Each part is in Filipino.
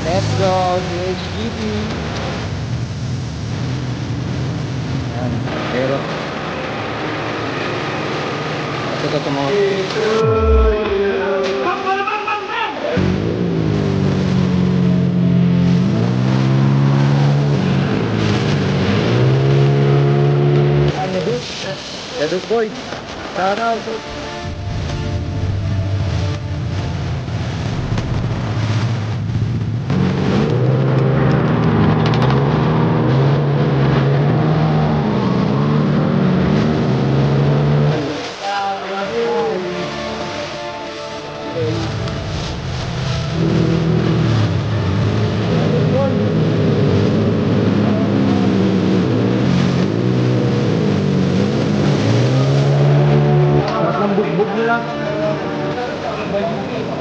Let's go to HGP. Ayan, pero ito sa mga Yaduk boy. Shout out.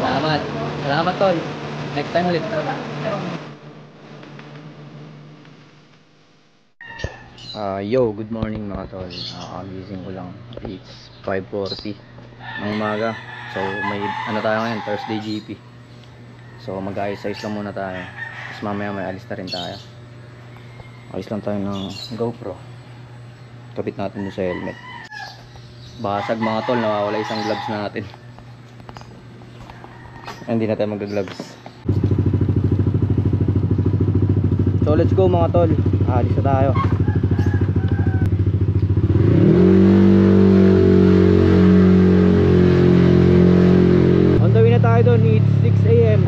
Salamat. Salamat tol. Next time ulit. Yo, good morning mga tol. Gising ko lang. It's 5:40 ng umaga. So may ano tayo ngayon, Thursday GP. So mag-ayos-ayos lang muna tayo. Tapos mamaya may alis na rin tayo. Ayos lang tayo ng GoPro. Kapit natin doon sa helmet. Basag mga tol, nawawala isang gloves natin. Hindi na tayo mag-gloves. So let's go mga tol. Alis na tayo. On the way na tayo doon. It's 6 AM.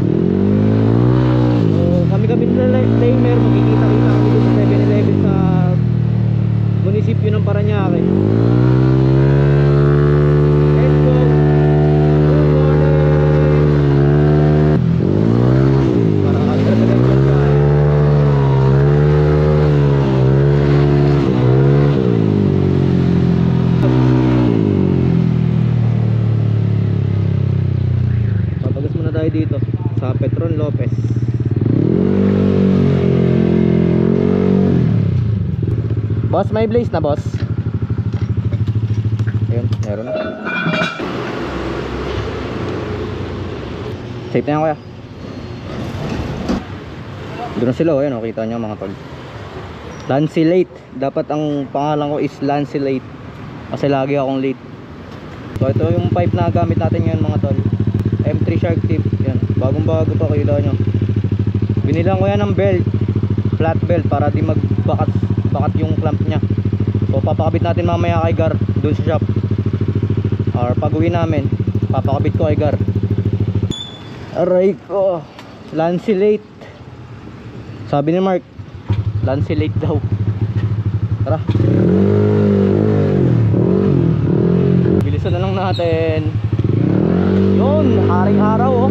So kami na lamer. Magkikita-kita kami doon sa 7-Eleven sa munisipyo ng Parañaque. Dito sa Petron Lopez. Boss, may blaze na boss. Ayun, meron na. Safe na yan kuya. Doon na sila, ayun, kita nyo mga tol. Lancy Late. Dapat ang pangalan ko is Lancy Late kasi lagi akong late. So ito yung pipe na gamit natin ngayon mga tol. M3 Shark Tip. Yan, bagong bago pa, kita nyo. Binilang ko yan ng belt, flat belt, para di magbakat yung clamp nya. So papakabit natin mamaya kay Gar dun sa shop, or pag uwi namin papakabit ko kay Gar. Aray ko, Lancy Late. Sabi ni Mark, Lancy Late daw. Tara, bilisan na lang natin. Yun, haring araw oh.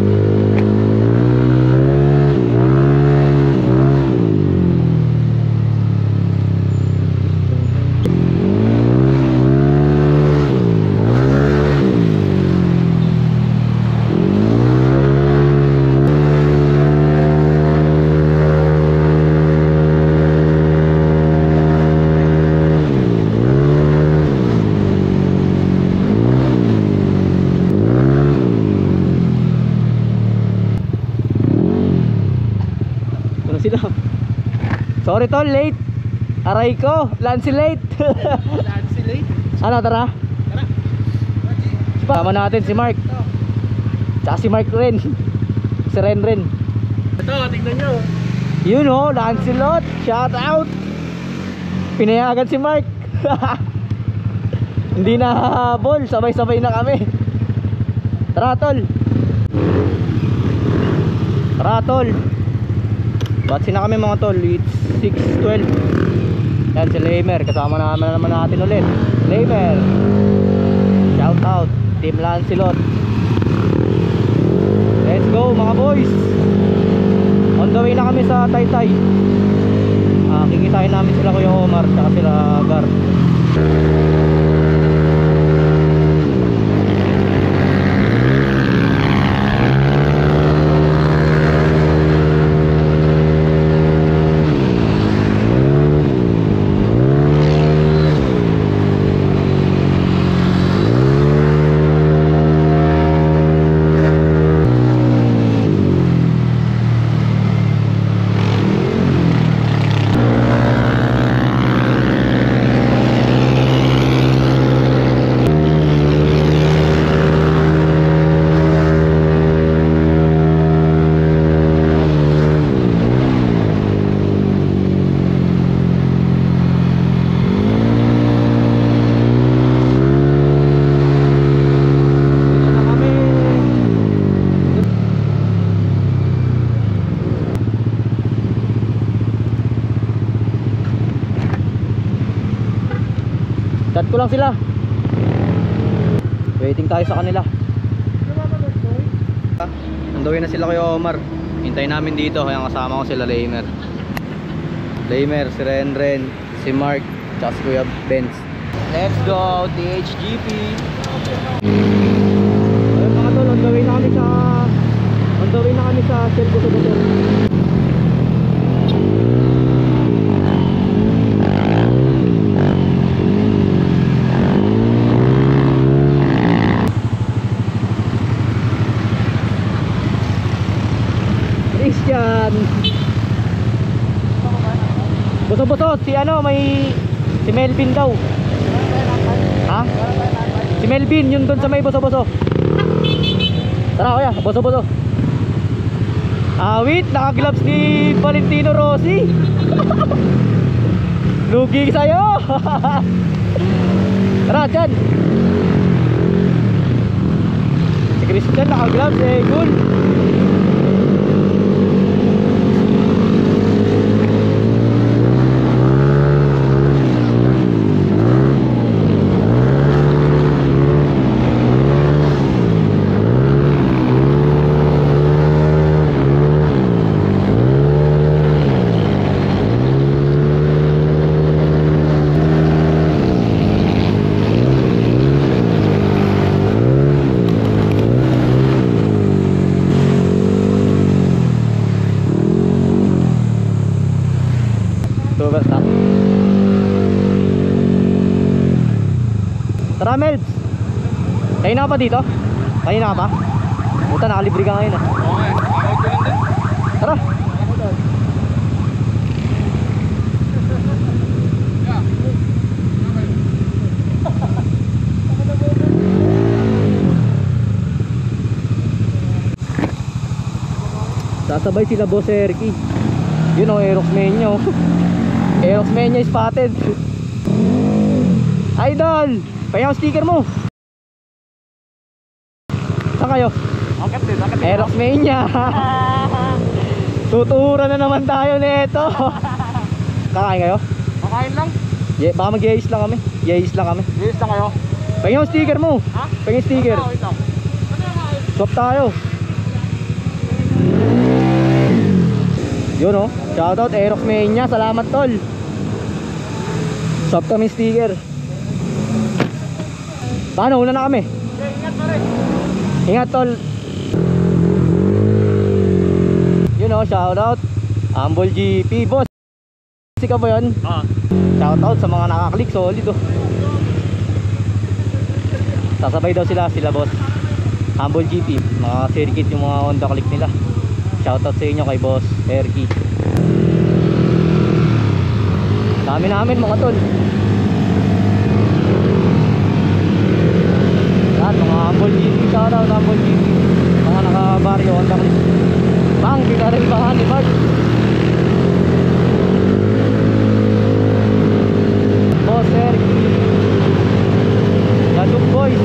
Sorry tol, late. Aray ko, Lancy Late. Lancy Late. Ano, tara? Tara. Sama natin si Mark. Tsaka si Mark rin. Si Ren. Ito, tingnan nyo. Yun oh, Lancy Late. Shout out. Pinayagan si Mark. Hindi na habol, sabay-sabay na kami. Tara tol. Tara tol. Batsi na kami mga tol. It's 6:12. Yan si Lamer. Kasama naman natin ulit. Lamer, shout out Team Lancelot. Let's go mga boys. On the way na kami sa Taytay. Kikitain namin sila Kuya Omar tsaka sila Gar. ko lang sila. Waiting tayo sa kanila. Nanduin na sila kay Omar. Hintayin namin dito, kaya kasama ko sila Lamer, si Renren, si Mark, tsaka si Kuya Benz. Let's go THGP. Ayun mga tol, on the way na kami sa Shell Boso-Boso. Christian. Boso-Boso, si si Melvin daw. Ha? Si Melvin, yun doon sa may Boso-Boso. Tara kuya, Boso-Boso. Wait, naka-gloves ni Valentino Rossi. Lugi sa'yo. Tara, dyan. Si Christian naka-gloves, cool. Tara Melbs, kanina ka pa dito? Kanina ka pa? Puta, nakalibre ka ngayon ah. Okay, ako ko lang din. Tara. Sasabay sila Boss Erky. Yun o, Aerox Menyo. Aerox Menyo spotted. Idol! Payaw sticker mo. Saan kayo? Akit din. Aerox Mania. Tuturan na naman tayo nito. Kakain kayo? Makain lang. Baka mag-yayis lang kami. Yayis lang kami. Yes lang kayo. Payaw sticker mo. Ha? Payaw sticker. Wait lang. Swap tayo. Yun o. Shoutout Aerox Mania. Salamat tol. Swap kami sticker. Paano? Una na kami. Okay, ingat pa rin. Ingat tol. Yun o, shoutout Humble GP. Boss, ka ba yun? Shoutout sa mga nakaklik. Solid o. Sasabay daw sila boss Humble GP. Mga circuit yung mga Honda click nila. Shoutout sa inyo kay Boss Erky. Dami namin mga tol. Mga Humble GP, shoutout Humble GP. Mga naka-baryo Honda click. Bang, pinaribahan ni Mark. Boss Erky, Laduk Boys.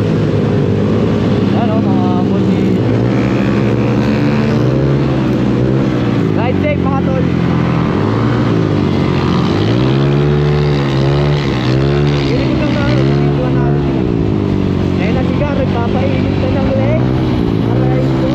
Ano, mga Humble GP. Ride safe mga tol. Giling lang tayo, ituan natin sila. Ngayon na siya, nagpapainit na ng leg. Aray ko.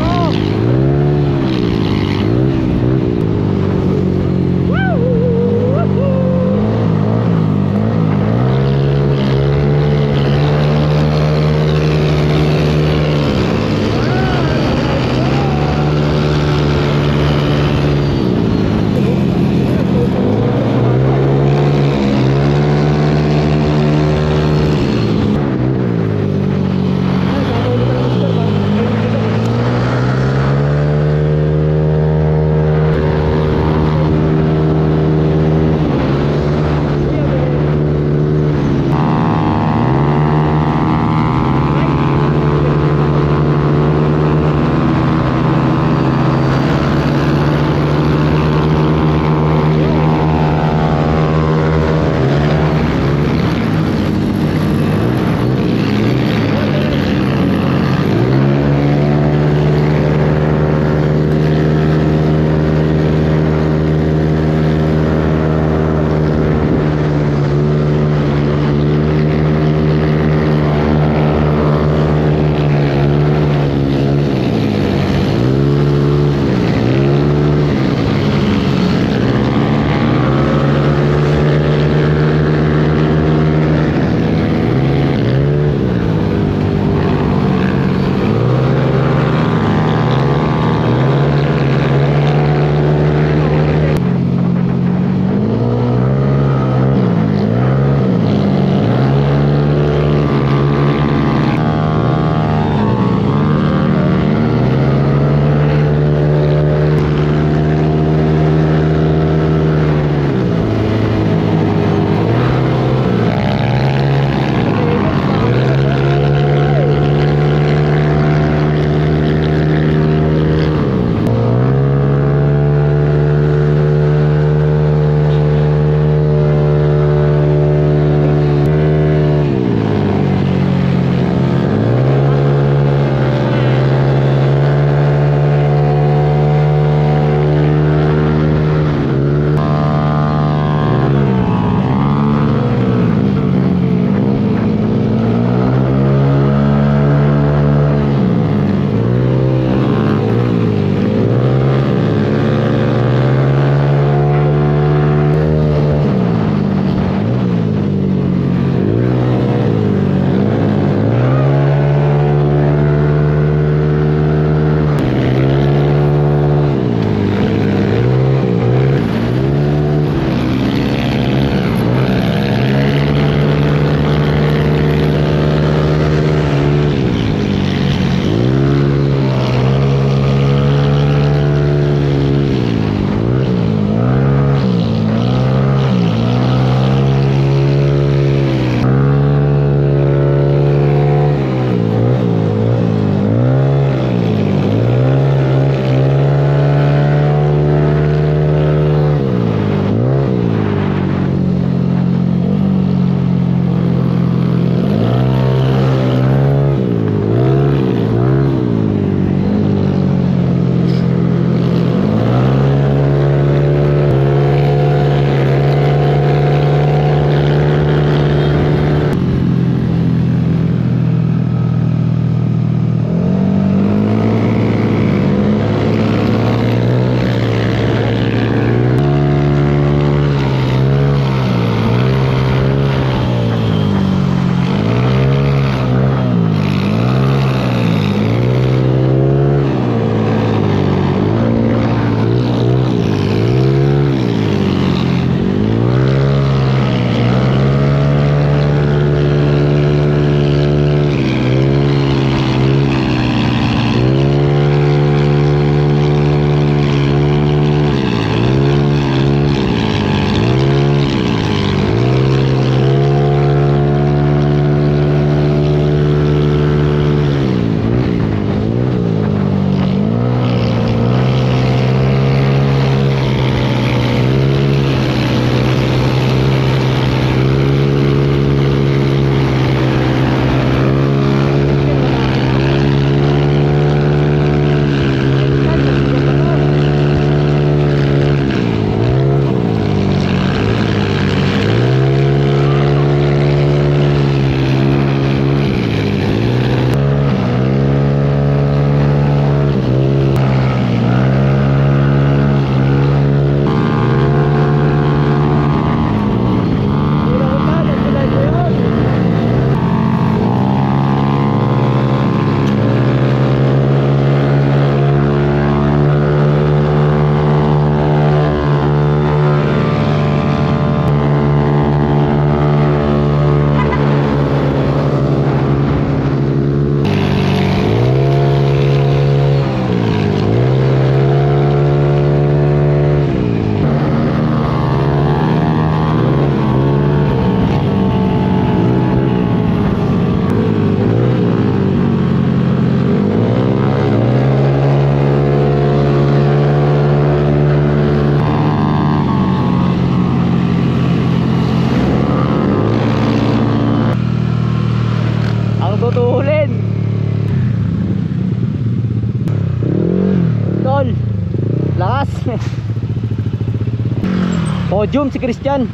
Podium si Christian.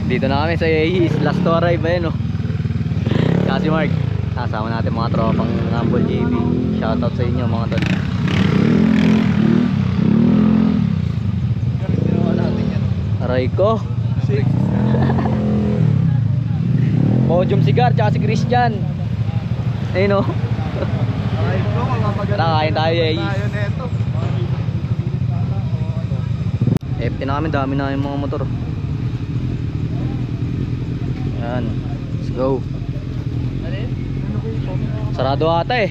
Dito na kami sa Yeis, last to arrive ayun oh. Kasi Mark, kasama natin mga tropang Humble GB. Shoutout sa inyo mga tol. Aray ko. Podium si Gar, tsaka si Christian. Ayun oh. Tara, kain tayo Yeis. FT na kami, dami na yung mga motor. Ayan, let's go. Sarado ata eh.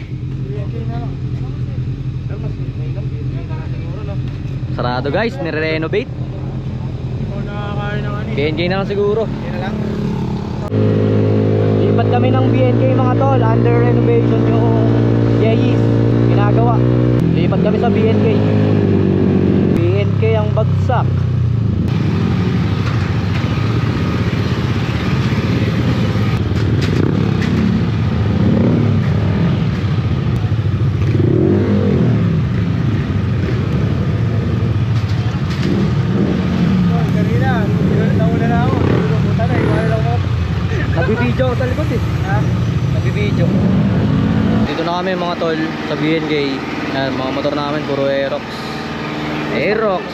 Sarado guys, nire-renovate. BNK na lang siguro. Lipat kami ng BNK mga tol, under renovation yung Yeis ginagawa. Lipat kami sa BNK. BNK ang bagsak. Nagbibideo ako sa likod eh. Nagbibideo. Dito na kami mga tol sa BNK. Ayan, mga motor namin puro Aerox. Aerox.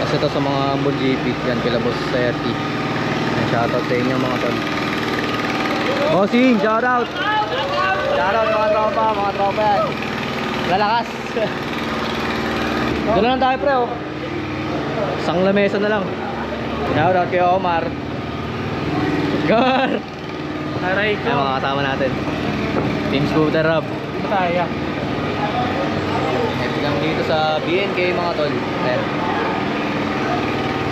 Kasi ito sa mga Humble GP. Yan kila Boss Serti. Shoutout sa inyo mga tol. Bossing, shoutout. Shoutout mga tropa yan. Lalakas. Doon lang tayo pre oh. Isang lamesa na lang. Shoutout kay Omar. Gar. Aray ko. Ay mga kasama natin. Team Scooter Rob. Saya. Ito lang dito sa BNK mga tol. Ayan.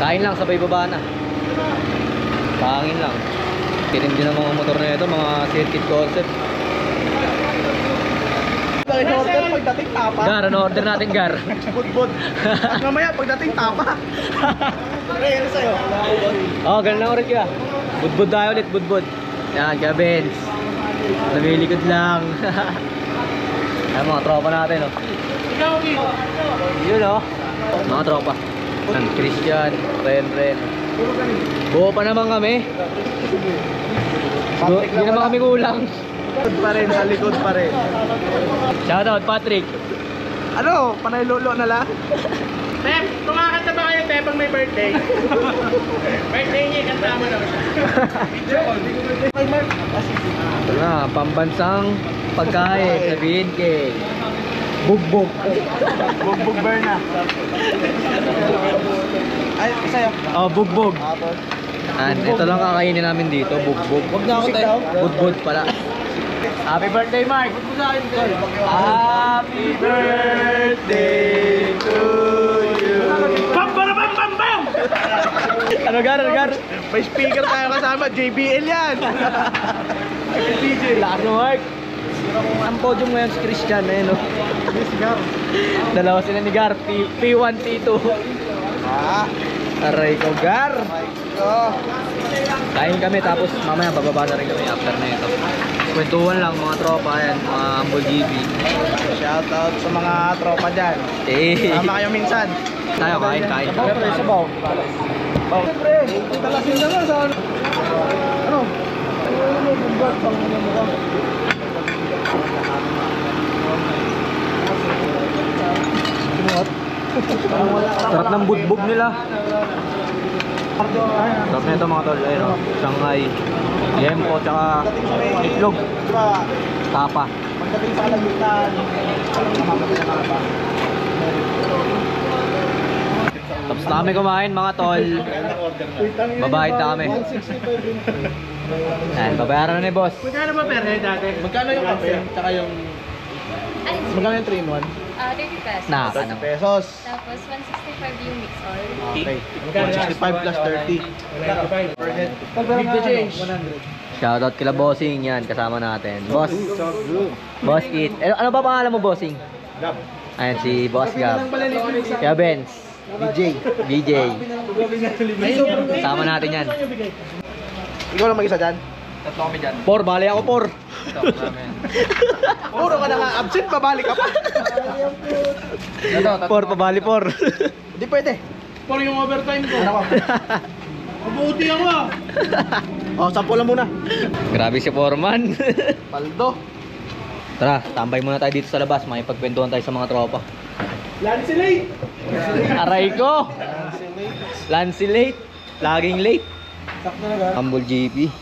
Kain lang, sabay baba na. Pangin lang. Tinindi ng mga motor na ito, mga circuit concept. Order pagdating tapa. Gar, ano order natin Gar? Budbud. At mamaya pagdating tapa. Pre, ano sa'yo? Oh, ganun lang ulit ka. Budbud tayo ulit, budbud. Yan, kaya Benz. Namilikod lang. Ayan mga tropa natin oh. Yun oh. Mga tropa. Yan, Christian, Ren. Buo pa naman kami. Hindi naman kami kulang. Likod pa rin, sa likod pa rin. Shoutout Patrick. Ano? Panay lolo na lang? Tep, kumakanta ba kayo Tep pag may birthday? Birthday niya, kanta mo daw siya. Ay Mark. Ito na, pambansang pagkain sa BNK. Bugbog. Bugbog Berna. Ay, sa'yo? Oh, bugbog. Ito lang kakainin namin dito, bugbog. Huwag na ako tayo. Budbud pala. Happy birthday, Mark! Happy birthday to you. Bam, bam, bam, bam, bam! Ano Gar? May speaker tayo kasama, JBL yan. Lakas mo, Mark. Ang podium ngayon si Christian, ayun o. Dalawa sila ni Gar, P1, P2. Aray ko, Gar. Kain kami tapos mamaya bababa na rin kami after na ito. Kwentuhan lang mga tropa yan, mga Humble GB. Shoutout sa mga tropa dyan. Tama kayo minsan. Tayo kain. Pre, sa baw. Baw. Pre, talasin na nga sa ano. Ano? Ano bumbat pang mukha? Sarap ng budbog nila. Sarap na ito mga tol. Ayun o, Shanghai, Yempo, tsaka itlog. Tapa. Pagdating sa kalagitan, Tapos na kami kumain mga tol. Babayad na kami. Ayan, babayaran na ni boss. magkano ba per head dati? Magkano yung kape? Tsaka yung... Magkano yung 3-in-1? 30 pesos. Na, 30 pesos. Tapos 165 yung mix all. Okay. 165 plus 30. Per head. Big the change. 100. Shoutout kila Bossing yan, kasama natin. Boss. Boss Kit. Ano ba pangalan mo, Bossing? Gab. Ayan si Boss Gab. Kaya Benz. BJ. Kasama natin yan. Ikaw lang mag-isa dyan? Por, bali ako por. Puro ka na nga absent, babalik ka pa. 4, pabali 4. Hindi pwede. For yung overtime ko. Mabuti ako ah. Oh, 10 lang muna. Grabe si Foreman. Paldo. Tara, tambay muna tayo dito sa labas. Makipagkwentuhan tayo sa mga tropa. Lancy late. Aray ko! Lancy late. Laging late. Sakto na ga. Humble GP.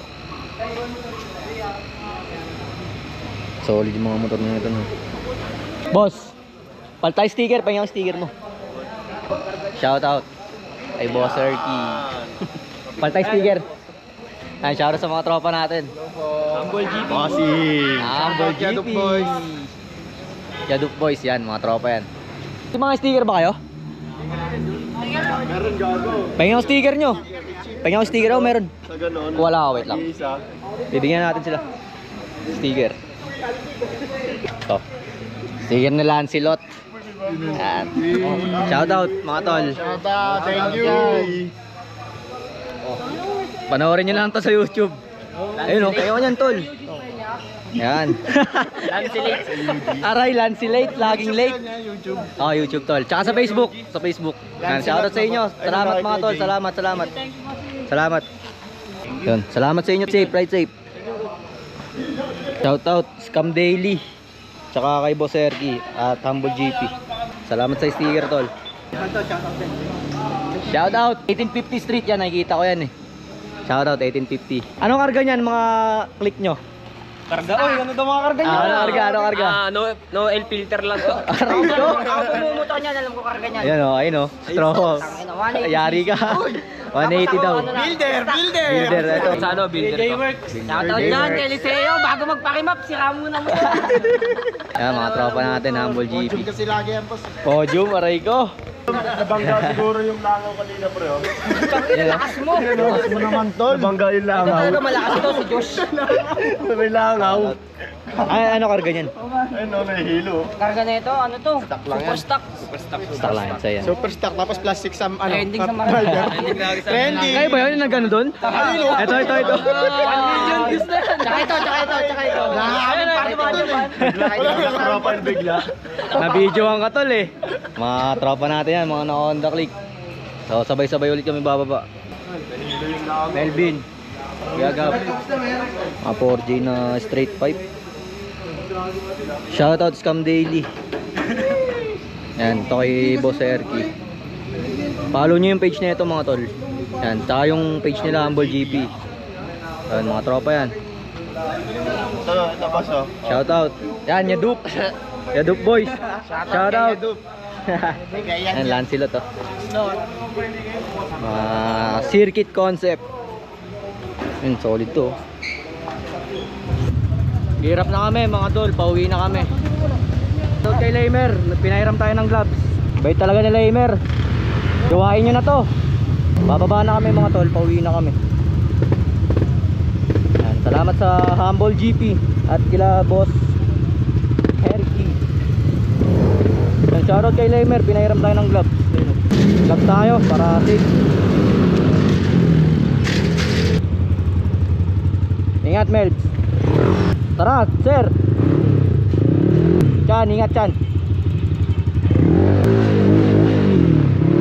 Solid yung mga motor na ito. No? Boss, paltay sticker. Pahingin ang sticker mo. Shout out kay Boss Erky. Paltay sticker. Ayan, shout out sa mga tropa natin. Humble GP. Humble GP. Yadup Boys. Yadup Boys yan, mga tropa yan. Yung mga sticker ba kayo? Meron gago. Pahingin ang sticker nyo. Pahingin ang sticker ako, meron. Sa ganon. Wala ka, wait lang. Isa. Bibigyan natin sila. Sticker. Ito. Sticker ni Lancelot. Yan. Shout out mga tol. Thank you. Panoorin nyo lang to sa YouTube. Ayun o, kayo yan tol. Yan. Lancy late. Aray, Lancy late, laging late. YouTube. Oh, YouTube tol. Tsaka sa Facebook. Sa Facebook. Yan, shout out sa inyo. Salamat mga tol. Salamat, salamat. Salamat. Yun, salamat sa inyo. Safe, ride safe. Shout out, Scam Daily. Tsaka kay Boss Erky at Humble GP. Salamat sa sticker tol. Shout out 1850 Street yan, nakikita ko yan eh. Shout out 1850. Anong karga niyan mga click nyo? Karga. Oy, ano daw mga karga niyo? Anong karga? Anong karga? No L filter lang to. Aray ko. Ako pumumotor niyan, alam ko karga niyan. Ayan o, ayun o. Straw. Yari ka. 180 daw. Builder. Builder, ito. Sa ano, builder ko. Shoutout dyan kay Liceo, bago magpakimap, sira muna mo. Ayan, mga tropa natin, Humble GP. Kasi lagi yan, boss. Podium, aray ko. Nabangga siguro yung langaw kanina, pre. Ayan o. Lakas mo. Lakas mo naman, tol. Nabangga yung Ito langaw. talaga malakas ito si Josh. May langaw. Ay, ano karga niyan? Ayun, no, nahihilo. Karga na ito, ano to? lang yan. Super stock. Stock lang yan, sa'yo. Super stock, tapos plastic sa ano. Trending sa Marikina. Trending. Kayo ba yun yung nagano doon? Ito. 1 million views na yan. Tsaka ito. Ayun, Party mga Japan. Wala ka karopan bigla. Na-videoan ka tol eh. Mga tropa natin yan, mga na-Honda Click. So sabay-sabay ulit kami bababa. Melvin. Gagap. Mga 4J na straight pipe. Shoutout Scam Daily. Yan, ito kay Boss Erky. Follow nyo yung page na ito mga tol. Yan, tsaka yung page nila Humble GP. Yan, mga tropa yan. Ito boss, oh. Shoutout. Yan, Yadup. Yadup boys. Shoutout. Yan, Lancelot to. Circuit concept. Yun, solid to. Hirap na kami mga tol, pauwi na kami. So kay Lamer, pinahiram tayo ng gloves. Bait talaga ni Lamer. Gawain nyo na to. Bababa na kami mga tol, pauwi na kami. Yan, salamat sa Humble GP at kila Boss Erky. Shoutout kay Lamer, pinahiram tayo ng gloves. Gloves tayo para safe. Ingat Melbs. Tara, sir. Chan, ingat Chan.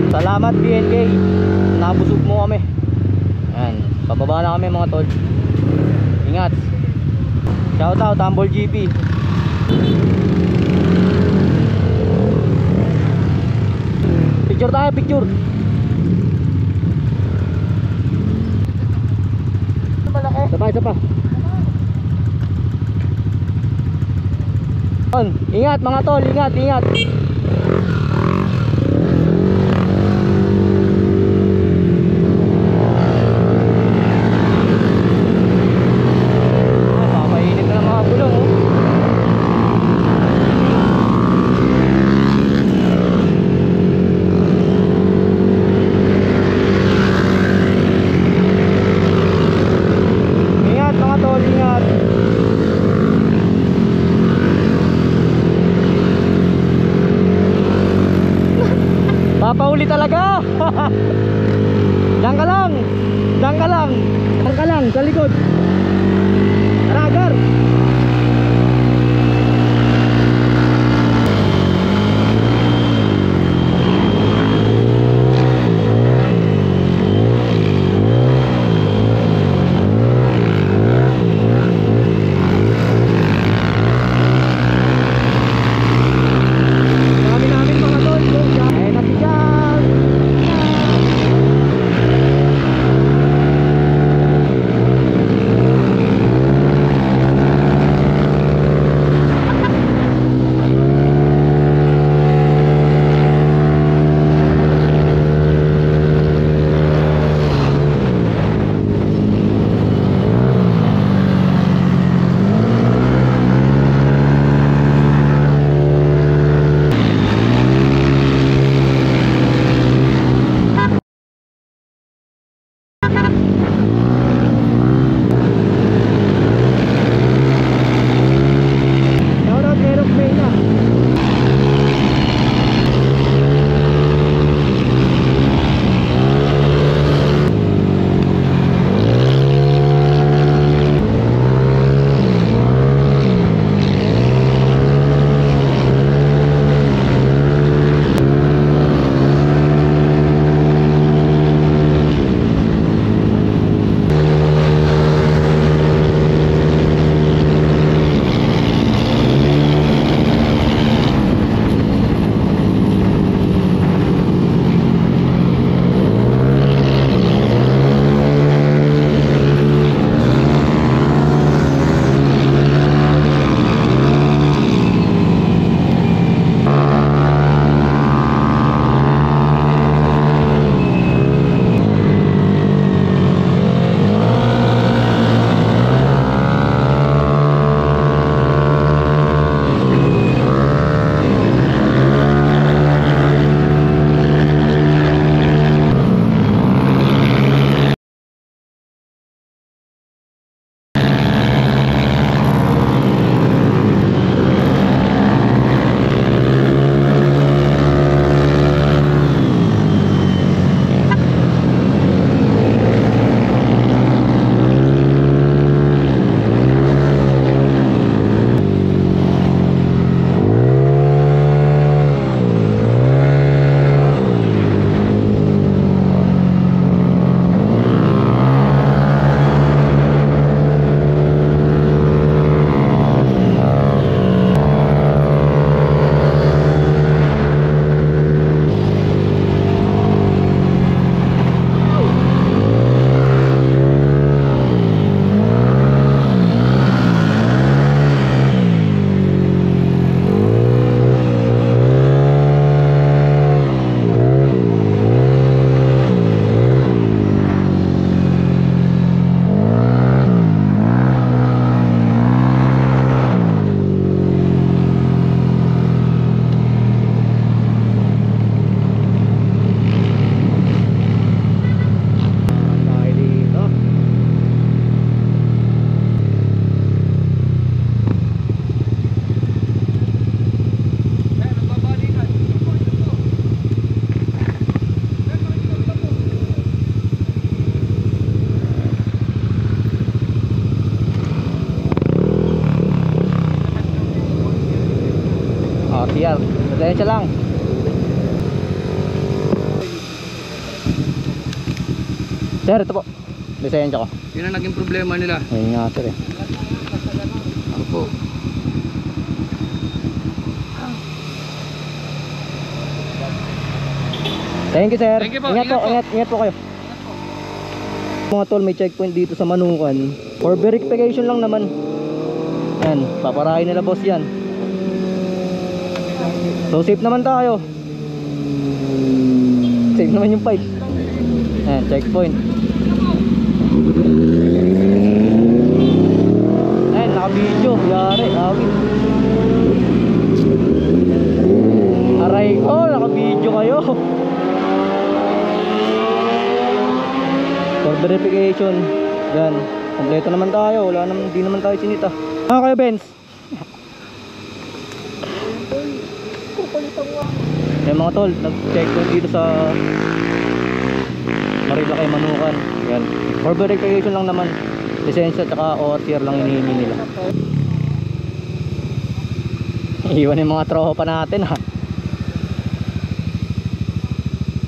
Salamat BNK. Nabusog mo kami. Ayan, bababa na kami mga tol. Ingat. Shoutout Humble GP. Picture tayo, picture. Isa pa. Ingat mga tol, ingat. Papainit na ng mga bulong oh. Ingat mga tol, ingat. Papauli talaga. Diyan ka lang sa likod. Ragar. CR. Pasensya lang. Sir, ito po. Lisensya ko. Yun ang naging problema nila. Ayun nga sir eh. Ano po? Thank you sir. Thank you po. Ingat po, Ingat po. ingat po kayo. Mga tol, may checkpoint dito sa Manukan. For verification lang naman. Yan, paparahin nila boss yan. So safe naman tayo. Safe naman yung pipe. Yan, checkpoint. Ayan, naka-video. Yari, awit. Aray ko, naka-video kayo. For verification. Yan, kompleto naman tayo. Wala naman, di naman tayo sinita. Kayo Benz. Yan mga tol, nag-checkpoint dito sa Marilaki, Manukan. Yan. For verification lang naman. Lisensya at ORCR lang hinihingi nila. Iwan yung mga tropa natin ha.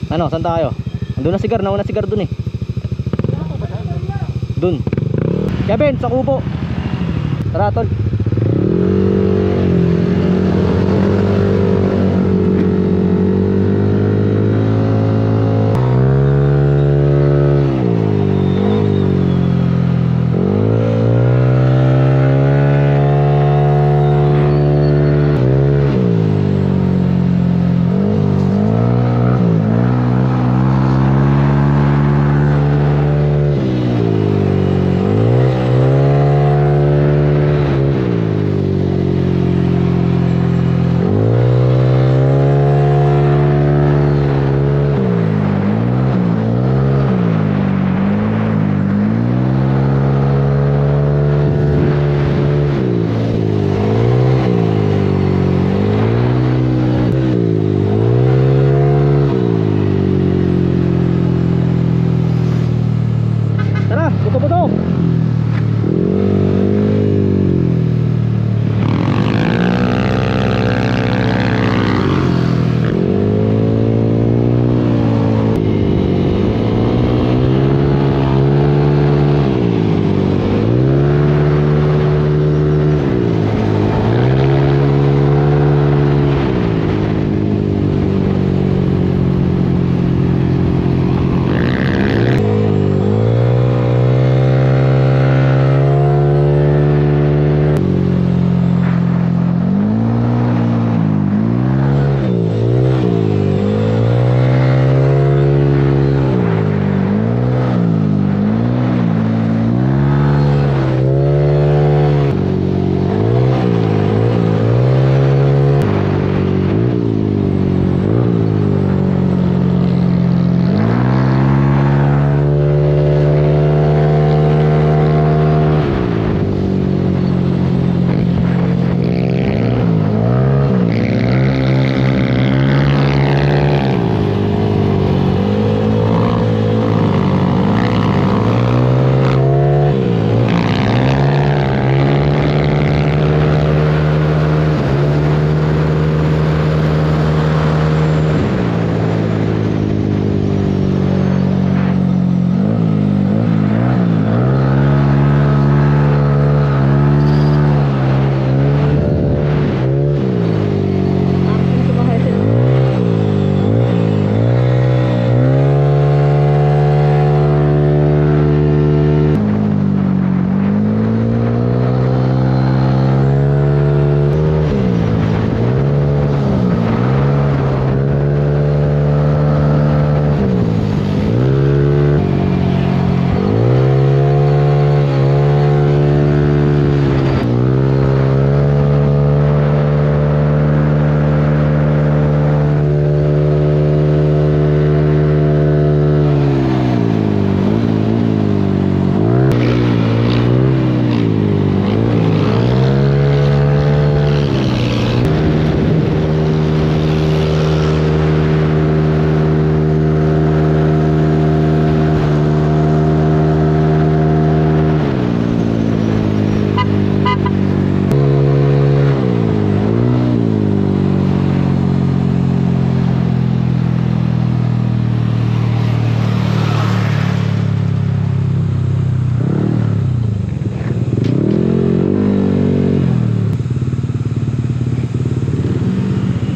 Ano, saan tayo? Andun na sigar, nauna sigar dun eh. Dun. Kevin, sa kubo. Tara tol.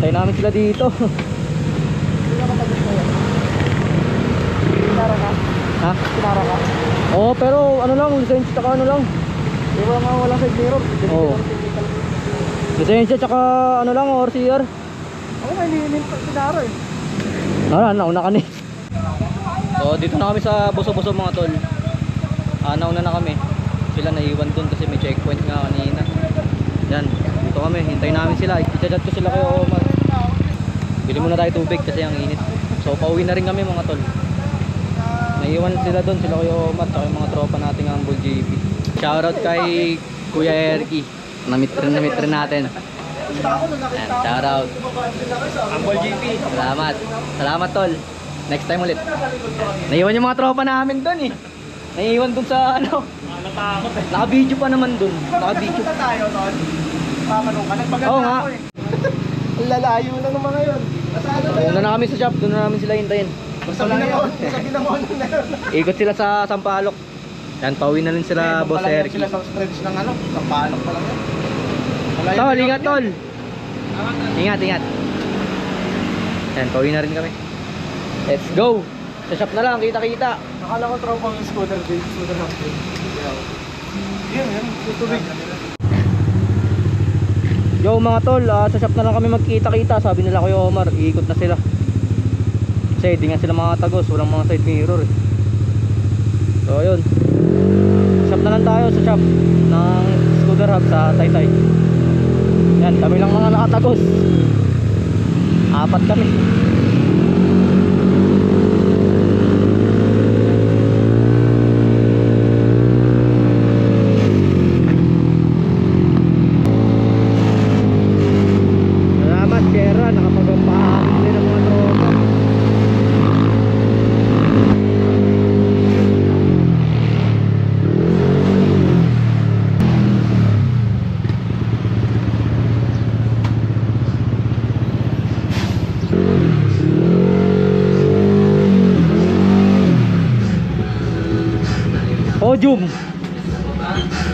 Tayo namin sila dito. Kinara ka? Ha? Kinara ka? Oo, pero ano lang, lisensya tsaka ano lang. Di ba nga walang side mirror? Oo. Lisensya tsaka ano lang, ORCR. Ako may lilin pa kinara eh. Nauna ka ni. So dito na kami sa Buso-Buso mga tol. Nauna na kami. Sila naiwan dun kasi may checkpoint nga kanina. Yan, dito kami, hintayin namin sila. I-chat ko sila kayo, Omar. Bili muna tayo tubig kasi ang init. So pauwi na rin kami mga tol. Naiwan sila dun, sila kayo, Omar, tsaka yung mga tropa nating Humble JP. Shoutout kay Kuya Erky. Namit rin natin. Yan, shoutout. Humble GP. Salamat tol. Next time ulit. Naiwan yung mga tropa namin dun eh. Naiwan dun sa ano. Natakot eh. Naka-video pa naman dun. Naka-video. Punta tayo, Ton. Pamanong ka. Nagpaganda Oo nga. ako eh. Ang lalayo na ng mga yun. Doon na kami sa shop, doon na namin sila hintayin. Sabi na mo na yun. Ikot sila sa Sampaloc. Yan, pauwi na rin sila, Boss Malayo Erky. sila sa stretch ng ano. Sa palok pa lang yan. Malayo Tol, sila. ingat tol. Ingat. Yan, pauwi na rin kami. Let's go. Sa shop na lang, kita-kita. Nakala ko tropang scooter din. Scooter house din. Yan. Tutubig. Yo mga tol, sa shop na lang kami magkita-kita. Sabi nila Kuya Omar, iikot na sila. Kasi di nga sila mga tagos, walang mga side mirror eh. So yun, shop na lang tayo sa shop ng Scooter Hub sa Taytay. Yan, kami lang mga nakatagos. 4 kami. Salamat Kera, nakapagampahan din ang mga tropa.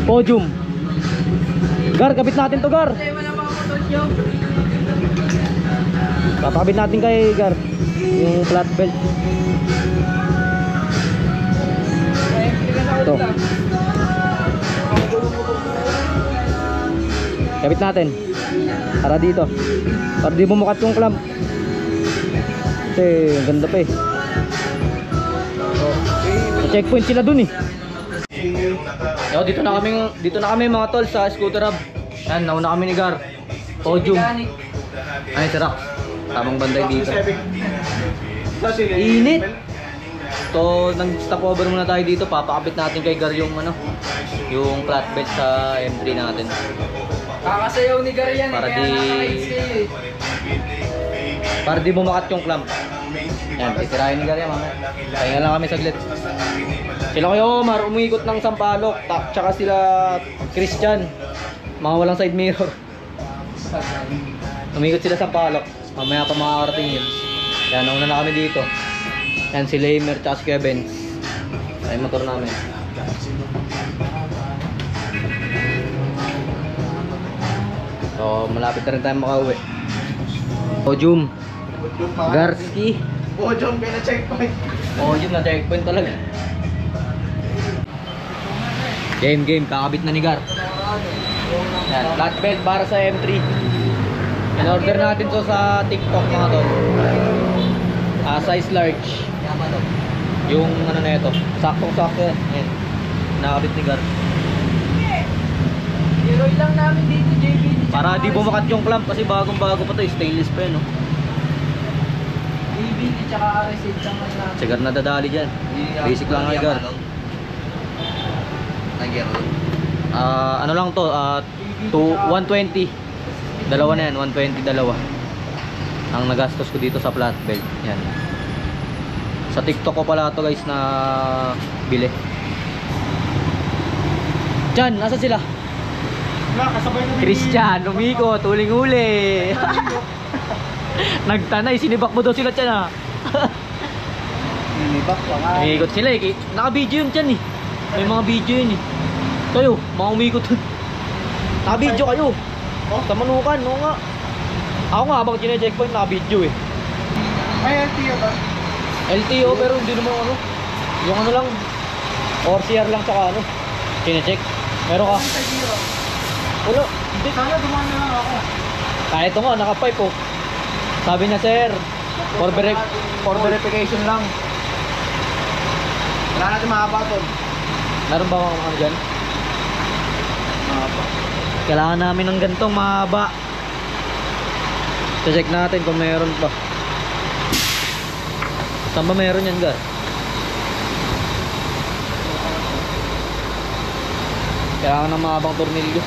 Podium. Gar, kapit natin to, Gar. Papakabit natin kay Gar yung flat belt. Ito. Kapit natin. Para dito. Para di bumukat yung clamp. Kasi ang ganda pa eh. Sa checkpoint sila dun eh. Yo, dito na kami mga tol sa Scooter Hub. Yan, nauna kami ni Gar. Podium. Ay, sarap. Tamang banday dito. Init. So, nag-stop over muna tayo dito. Papakabit natin kay Gar yung ano, yung flatbed sa M3 natin. Kakasayaw ni Gar yan Para eh, di- kaya nakaka-rides kayo eh. Para di bumakat yung clamp. Yan, titirahin ni Gar yan mamaya. Pahinga lang kami saglit. Sila Kuya Omar, umikot ng Sampaloc. Tsaka sila Christian, mga walang side mirror. Umikot sila sa Sampaloc. Mamaya pa makakarating yun. Yan, nauna na kami dito. Yan, si Lamer tsaka si Kevin. Ay, motor namin. So, malapit na rin tayo makauwi. Podium. Garski. Podium kayo na checkpoint. Podium na checkpoint talaga. Game, kakabit na ni Gar. Yan, flat belt para sa M3. In-order natin to sa TikTok mga to. Size large. Yung ano na ito, saktong-sakto yan. Ayan, nakabit ni Gar. Heroy lang namin dito, JB. Para di bumakat yung clamp kasi bagong-bago pa to, stainless pa yun, no? JB tsaka RS8 lang namin. Si Gar nadadali dyan. Basic lang kay Gar. Ano lang to, 120. Dalawa na yan, 120 dalawa. Ang nagastos ko dito sa flat belt. Yan. Sa TikTok ko pala to guys na bili. Diyan, nasa sila? Kasabay na Christian, umikot, uling-uli. Nagtanay, sinibak mo daw sila dyan ha. Sinibak pa nga. Umikot sila eh. Naka-video yun dyan eh. May mga video yun eh. Kayo, mga umikot dun. Naka-video kayo. Oh, sa Manukan, oo nga. Ako nga habang chine-checkpoint naka-video eh. May LTO ba? LTO pero hindi naman ano. Yung ano lang, ORCR lang tsaka ano, chine-check. Meron ka? Sa zero. Wala, hindi. Sana dumaan na lang ako. Ito nga, naka-pipe oh. Sabi na sir, for verification lang. Wala natin mahaba to. Meron ba mga ano dyan? Kailangan namin ng gantong mahaba. Check natin kung meron pa. Saan ba meron yan, Gar? Kailangan ng mahabang tornilyo.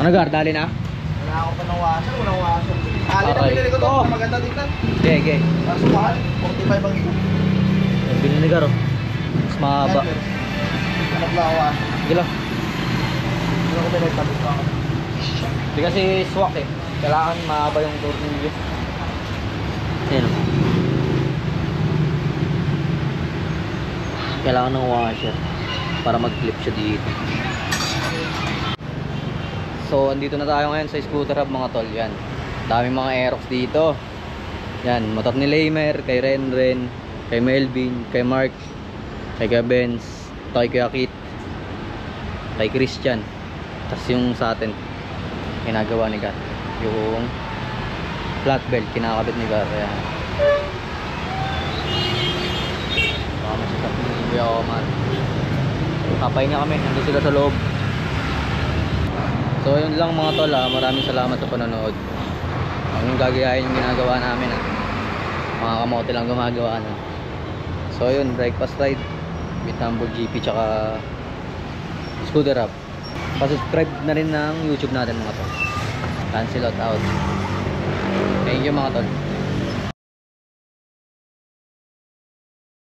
Ano, Gar? Dali na? Wala ako pa ng washer, walang washer. Ali na Okay. binili ko to, Oh. maganda dito. Okay, okay. Kaso mahal, 45 ang ito. Yung bilhin ni Gar oh. Mas mahaba. Hanap lang ako washer. Sige lang. Hindi ako pinagtabit ko ako. Hindi kasi swak eh. Kailangan mahaba yung tornilyo. Ayan oh. Kailangan ng washer para mag-clip siya dito. So, andito na tayo ngayon sa Scooter Hub mga tol. Yan. Daming mga Aerox dito. Yan, motor ni Lamer, kay Renren, kay Melvin, kay Mark, kay Benz, kay Kuya Kit, kay Christian. Tapos yung sa atin, ginagawa ni Gar. Yung flat belt, kinakabit ni Gar. Yan. Baka masasap ni Kuya Omar. Kapay niya kami, nandun sila sa loob. So yun lang mga tol ha. Maraming salamat sa panonood. Ang gagayahin yung ginagawa namin ha. Mga kamote lang gumagawa na. So yun, breakfast ride with Humble GP tsaka Scooter Hub. Pa-subscribe na rin ng YouTube natin mga tol. Cancel out. Thank you mga tol.